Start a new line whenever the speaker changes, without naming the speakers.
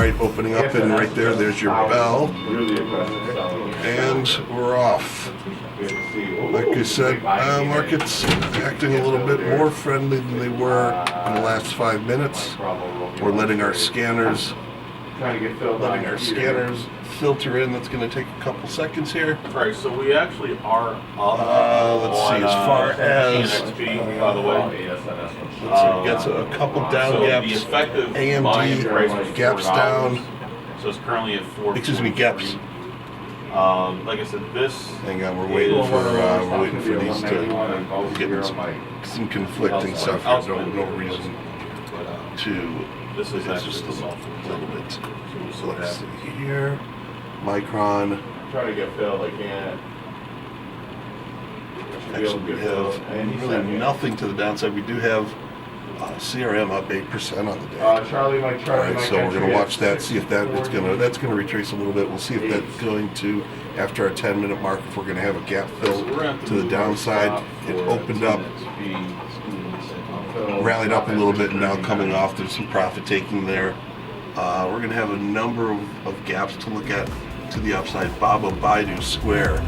right, opening up and right there, there's your bell. And we're off. Like I said, markets acting a little bit more friendly than they were in the last 5 minutes. We're letting our scanners filter in. That's going to take a couple seconds here.
Right, so we actually are up.
Let's see, as far as
TNXP, by the way.
let's see, we got a couple down
So
gaps.
the effective buying price was
AMD gaps
$4.
down.
So it's currently at $4.
Excuse me, gaps.
Like I said, this.
Hang on, we're waiting for these to get some conflicting stuff here. No reason to.
This is
It's
actually
just
the
a
software.
little bit.
So
Let's see here. Micron.
Trying to get Phil, I can't.
Actually, we have really nothing to the downside. We do have CRM up 8% on the day.
Charlie,
All right, so we're going to watch that, see if that's going to retrace a little bit. We'll see if that's going to, after our 10-minute mark, if we're going to have a gap fill to the downside. It opened up, rallied up a little bit, and now coming off. There's some profit taking there. We're going to have a number of gaps to look at to the upside. Baba Baidu Square